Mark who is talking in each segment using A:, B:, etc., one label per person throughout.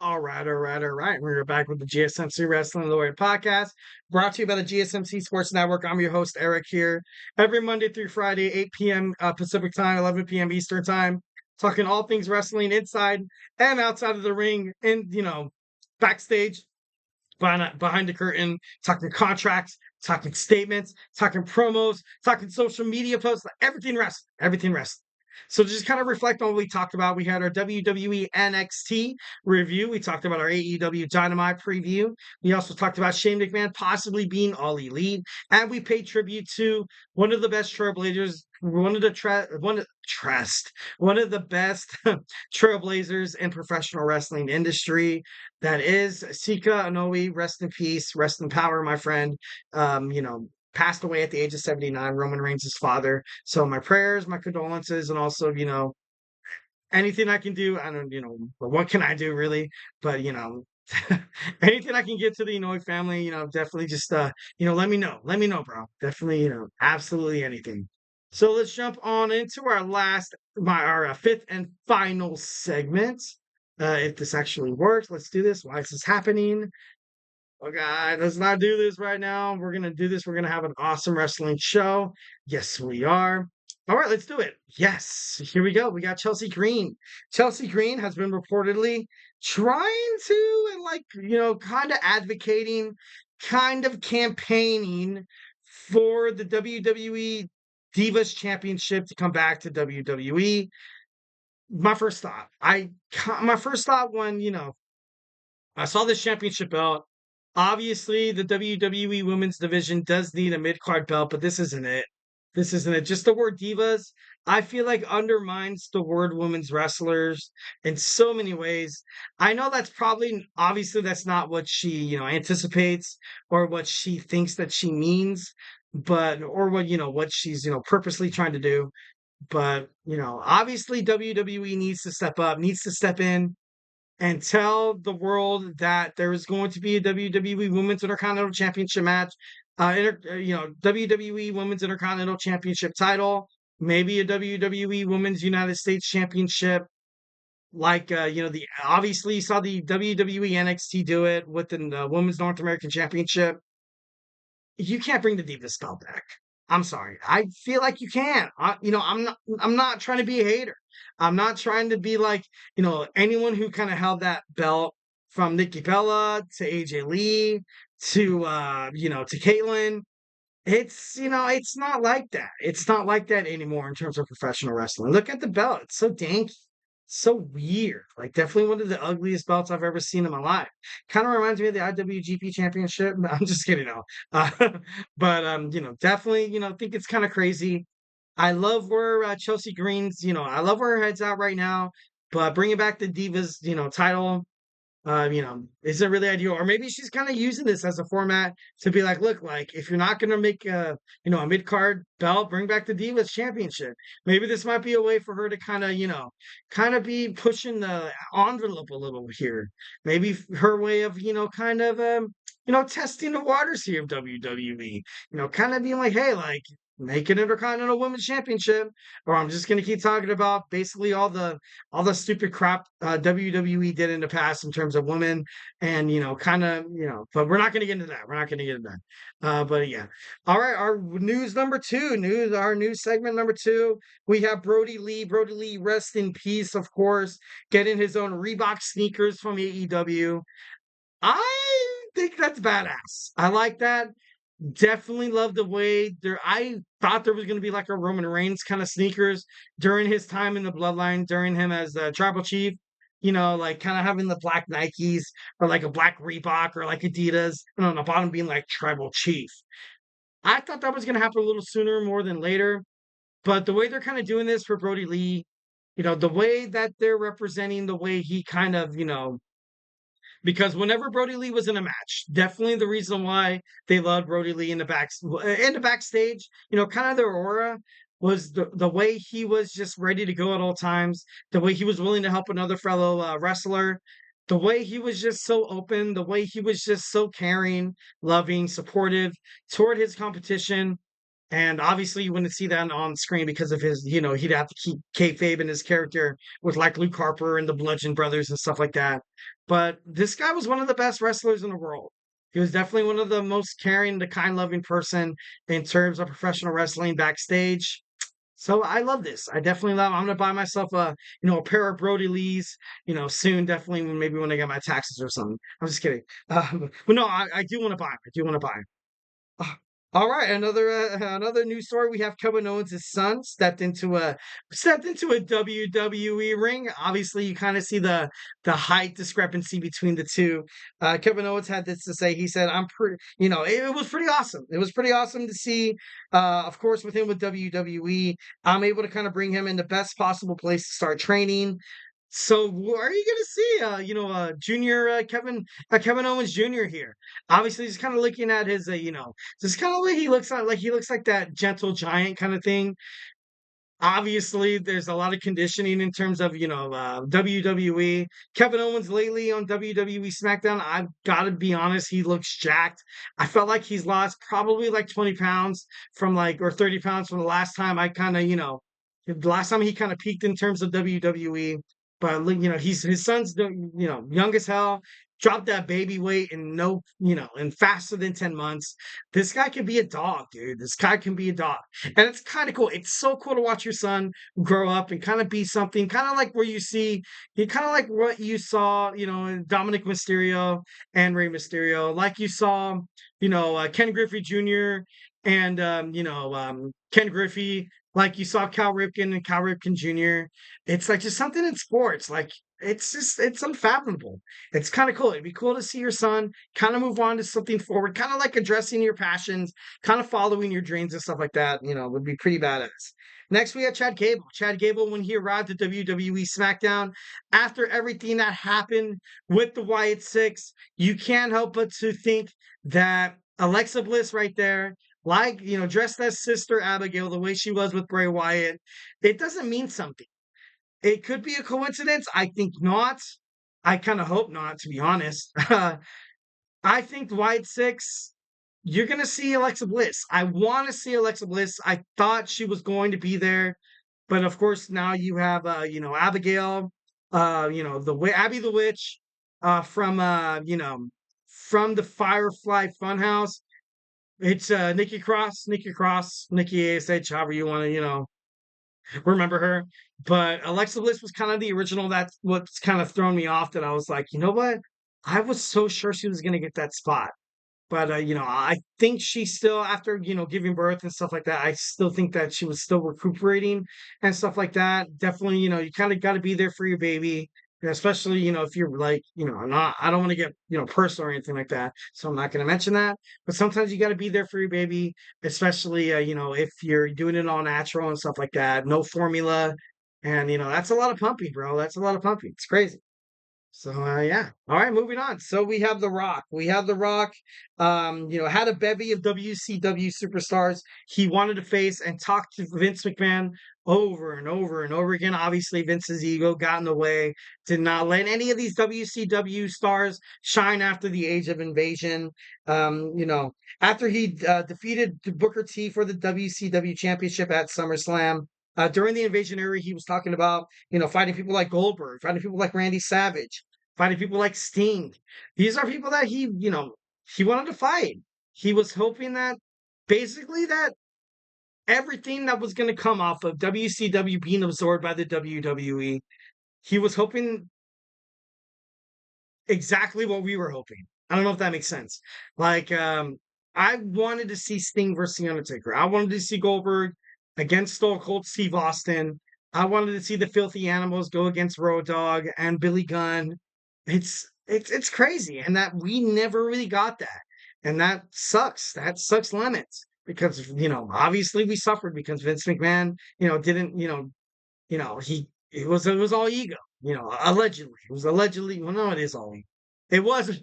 A: All right. We're back with the GSMC Wrestling Laureate Podcast, brought to you by the GSMC Sports Network. I'm your host, Eric, here every Monday through Friday, 8 p.m. Pacific Time, 11 p.m. Eastern Time, talking all things wrestling inside and outside of the ring, and, backstage, behind the curtain, talking contracts, talking statements, talking promos, talking social media posts, everything wrestling, everything wrestling. So just kind of reflect on what we talked about. We had our WWE NXT review. We talked about our AEW Dynamite preview. We also talked about Shane McMahon possibly being All Elite, and we paid tribute to one of the best trailblazers, one of the best trailblazers in professional wrestling industry. That is Sika Inoue. Rest in peace, rest in power, my friend. Passed away at the age of 79, Roman Reigns' father. So my prayers, my condolences, and also, anything I can do. I don't, what can I do really? But, anything I can get to the Inoue family, definitely just, let me know. Let me know, bro. Definitely, absolutely anything. So let's jump on into our fifth and final segment. If this actually works, let's do this. Why is this happening? Oh God, let's not do this right now. We're gonna do this. We're gonna have an awesome wrestling show. Yes, we are. All right, let's do it. Yes, here we go. We got Chelsea Green. Chelsea Green has been reportedly trying to and kind of advocating, kind of campaigning for the WWE Divas Championship to come back to WWE. My first thought when I saw this championship belt. Obviously, the WWE Women's Division does need a mid-card belt, but this isn't it. This isn't it. Just the word divas, I feel like undermines the word women's wrestlers in so many ways. I know obviously that's not what she, anticipates or what she thinks that she means, or what she's, purposely trying to do. But, obviously WWE needs to step up, needs to step in and tell the world that there is going to be a WWE Women's Intercontinental Championship match, WWE Women's Intercontinental Championship title, maybe a WWE Women's United States Championship. Obviously you saw the WWE NXT do it with the Women's North American Championship. You can't bring the Divas belt back. I'm sorry. I feel like you can. I'm not trying to be a hater. I'm not trying to be like, anyone who kind of held that belt from Nikki Bella to AJ Lee to to Caitlyn. It's not like that. It's not like that anymore in terms of professional wrestling. Look at the belt. It's so dank, so weird. Like definitely one of the ugliest belts I've ever seen in my life. Kind of reminds me of the IWGP Championship. I'm just kidding, no. But definitely, think it's kind of crazy. I love where Chelsea Green's, I love where her head's at right now. But bringing back the Divas, title, isn't really ideal. Or maybe she's kind of using this as a format to be like, look, like if you're not going to make a mid card belt, bring back the Divas Championship. Maybe this might be a way for her to kind of, kind of be pushing the envelope a little here. Maybe her way of, testing the waters here of WWE. Kind of being like, hey, like make an Intercontinental Women's Championship, or I'm just going to keep talking about basically all the stupid crap WWE did in the past in terms of women, and but we're not going to get into that. We're not going to get into that. But yeah, all right. Our news segment number two. We have Brody Lee. Brody Lee, rest in peace, of course, getting his own Reebok sneakers from AEW. I think that's badass. I like that. Definitely love the way there. I thought there was going to be like a Roman Reigns kind of sneakers during his time in the Bloodline, during him as the Tribal Chief. Like kind of having the black Nikes or like a black Reebok or like Adidas, and on the bottom being like Tribal Chief. I thought that was going to happen a little sooner more than later, but the way they're kind of doing this for Brody Lee, the way that they're representing the way he kind of, because whenever Brody Lee was in a match, definitely the reason why they loved Brody Lee in the backstage, kind of their aura was the way he was just ready to go at all times, the way he was willing to help another fellow wrestler, the way he was just so open, the way he was just so caring, loving, supportive toward his competition. And obviously, you wouldn't see that on screen because of his, he'd have to keep kayfabe in his character with like Luke Harper and the Bludgeon Brothers and stuff like that. But this guy was one of the best wrestlers in the world. He was definitely one of the most caring, the kind, loving person in terms of professional wrestling backstage. So I love this. I definitely love. I'm gonna buy myself a pair of Brody Lees, soon. Definitely, maybe when I get my taxes or something. I'm just kidding. But no, I do want to buy 'em. I do want to buy 'em. Ah, all right, another news story. We have Kevin Owens' son stepped into a WWE ring. Obviously, you kind of see the height discrepancy between the two. Kevin Owens had this to say. He said, "I'm pretty. It was pretty awesome. It was pretty awesome to see. Of course, with him with WWE, I'm able to kind of bring him in the best possible place to start training." So are you going to see, junior Kevin Owens Jr. here? Obviously, just kind of looking at his, just kind of like he looks like that gentle giant kind of thing. Obviously, there's a lot of conditioning in terms of WWE. Kevin Owens lately on WWE SmackDown, I've got to be honest, he looks jacked. I felt like he's lost probably like 20 pounds or 30 pounds from the last time the last time he kind of peaked in terms of WWE. But his son's young as hell. Dropped that baby weight in faster than 10 months. This guy can be a dog, dude. This guy can be a dog. And it's kind of cool. It's so cool to watch your son grow up and kind of be something kind of like where you kind of like what you saw, in Dominic Mysterio and Rey Mysterio, like you saw, Ken Griffey Jr. and, Ken Griffey, like you saw Cal Ripken and Cal Ripken Jr. It's like just something in sports. Like it's unfathomable. It's kind of cool. It'd be cool to see your son kind of move on to something forward, kind of like addressing your passions, kind of following your dreams and stuff like that, would be pretty badass. Next, we had Chad Gable. Chad Gable, when he arrived at WWE SmackDown, after everything that happened with the Wyatt Six, you can't help but to think that Alexa Bliss right there, like, dressed as Sister Abigail, the way she was with Bray Wyatt, it doesn't mean something. It could be a coincidence. I think not. I kind of hope not, to be honest. I think Wyatt Six, you're going to see Alexa Bliss. I want to see Alexa Bliss. I thought she was going to be there. But of course, now you have, Abigail, the way Abby the Witch from the Firefly Funhouse. It's Nikki Cross, Nikki ASH, however you want to, remember her. But Alexa Bliss was kind of the original. That's what's kind of thrown me off. That I was like, you know what? I was so sure she was going to get that spot. But I think she still, after giving birth and stuff like that, I still think that she was still recuperating and stuff like that. Definitely, you kind of got to be there for your baby, especially if you're like, not. I don't want to get personal or anything like that, so I'm not going to mention that. But sometimes you got to be there for your baby, especially if you're doing it all natural and stuff like that, no formula, and that's a lot of pumping, bro. That's a lot of pumping. It's crazy. So yeah. All right, moving on. So we have The Rock. We have The Rock. Had a bevy of WCW superstars he wanted to face and talk to Vince McMahon over and over and over again. Obviously, Vince's ego got in the way, did not let any of these WCW stars shine after the Age of Invasion. After he defeated Booker T for the WCW championship at SummerSlam. During the Invasion era, he was talking about, fighting people like Goldberg, fighting people like Randy Savage, fighting people like Sting. These are people that he wanted to fight. He was hoping that basically that everything that was going to come off of WCW being absorbed by the WWE, he was hoping exactly what we were hoping. I don't know if that makes sense. Like, I wanted to see Sting versus The Undertaker. I wanted to see Goldberg against Stone Cold Steve Austin. I wanted to see the Filthy Animals go against Road Dogg and Billy Gunn. It's crazy, and that we never really got that, and that sucks. That sucks lemons because obviously we suffered because Vince McMahon didn't he it was all ego. Allegedly. It was allegedly, well, no, it is all ego. It was,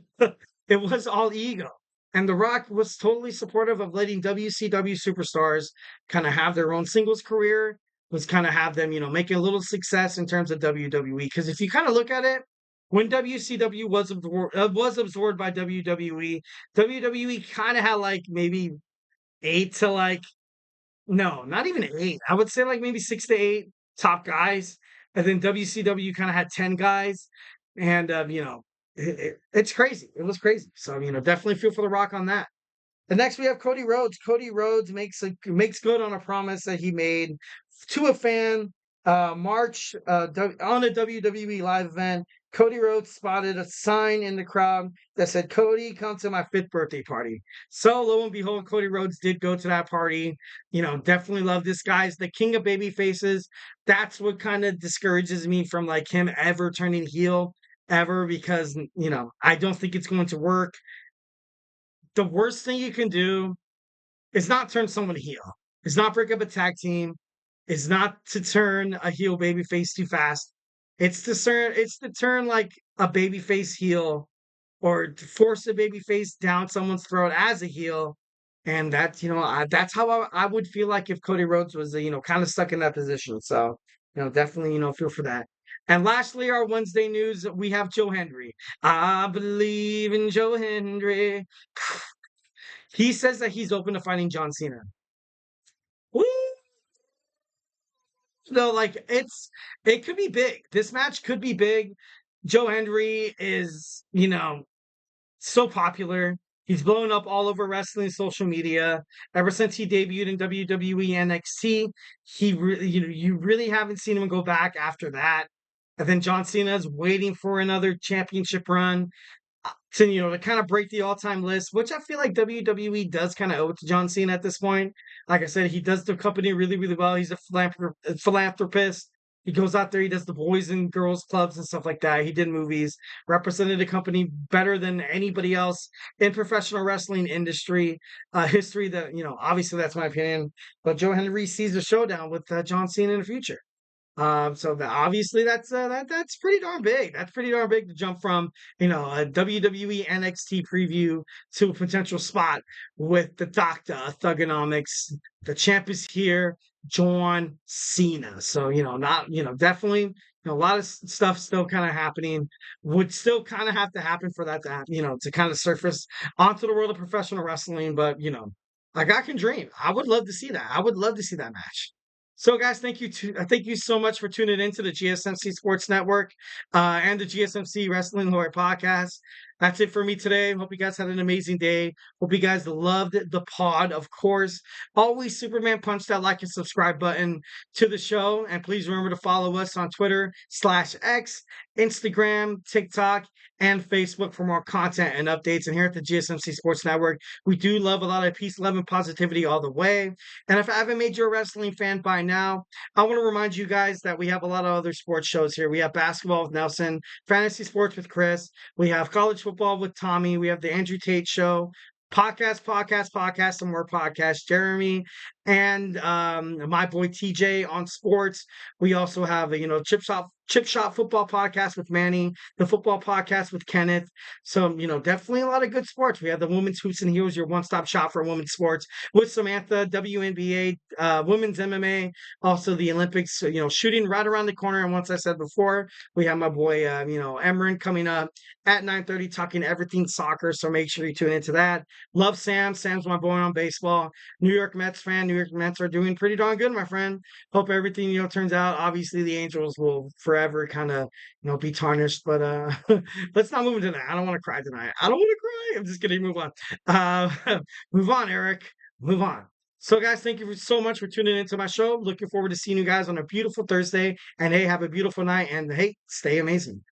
A: it was all ego. And The Rock was totally supportive of letting WCW superstars kind of have their own singles career, was kind of have them, make a little success in terms of WWE. Because if you kind of look at it, when WCW was absorbed by WWE, WWE kind of had like maybe 8 to like No, not even 8. I would say like maybe 6 to 8 top guys, and then WCW kinda had 10 guys, and, it's crazy. It was crazy. So, definitely feel for The Rock on that. And next we have Cody Rhodes. Cody Rhodes makes good on a promise that he made to a fan. March on a WWE live event. Cody Rhodes spotted a sign in the crowd that said, "Cody, come to my 5th birthday party." So lo and behold, Cody Rhodes did go to that party. Definitely love this guy's the king of baby faces. That's what kind of discourages me from like him ever turning heel ever because I don't think it's going to work. The worst thing you can do is not turn someone heel. Is not break up a tag team. Is not to turn a heel babyface too fast. It's to turn like a babyface heel or to force a babyface down someone's throat as a heel. And that's how I would feel like if Cody Rhodes was, kind of stuck in that position. So, definitely, feel for that. And lastly, our Wednesday news, we have Joe Hendry. I believe in Joe Hendry. He says that he's open to fighting John Cena. Woo! No, like it could be big. This match could be big. Joe Hendry is, so popular. He's blown up all over wrestling social media ever since he debuted in WWE NXT. He really, you really haven't seen him go back after that. And then John Cena is waiting for another championship run to kind of break the all-time list, which I feel like WWE does kind of owe it to John Cena at this point. Like I said, he does the company really, really well. He's a philanthropist. He goes out there, he does the boys and girls clubs and stuff like that. He did movies, represented the company better than anybody else in professional wrestling industry history. That obviously that's my opinion. But Joe Henry sees a showdown with John Cena in the future. Obviously that's pretty darn big. That's pretty darn big to jump from a WWE NXT preview to a potential spot with the Doctor Thugonomics. The champ is here, John Cena. So not definitely a lot of stuff still kind of happening. Would still kind of have to happen for that to kind of surface onto the world of professional wrestling. But like I can dream. I would love to see that. I would love to see that match. So, guys, thank you so much for tuning into the GSMC Sports Network and the GSMC Wrestling Laureate Podcast. That's it for me today. Hope you guys had an amazing day. Hope you guys loved the pod, of course. Always Superman punch that like and subscribe button to the show. And please remember to follow us on Twitter/X, Instagram, TikTok, and Facebook for more content and updates. And here at the GSMC Sports Network, we do love a lot of peace, love, and positivity all the way. And if I haven't made you a wrestling fan by now, I want to remind you guys that we have a lot of other sports shows here. We have basketball with Nelson, fantasy sports with Chris. We have college football with Tommy. We have the Andrew Tate Show. Podcast, and more podcasts. Jeremy and my boy TJ on sports. We also have a Chip Shop football podcast with Manny, the football podcast with Kenneth. So definitely a lot of good sports. We have the Women's Hoops and Heels, your one-stop shop for women's sports with Samantha, WNBA, women's MMA, also the Olympics. Shooting right around the corner. And once I said before, we have my boy Emran coming up at 9:30 talking everything soccer. So make sure you tune into that. Love Sam. Sam's my boy on baseball. New York Mets fan. New York Mets are doing pretty darn good, my friend. Hope everything turns out. Obviously, the Angels will forever kind of be tarnished, but let's not move into that. I don't want to cry tonight. I don't want to cry. I'm just kidding. Move on. Move on, Eric. Move on. So, guys, thank you so much for tuning into my show. Looking forward to seeing you guys on a beautiful Thursday. And hey, have a beautiful night. And hey, stay amazing.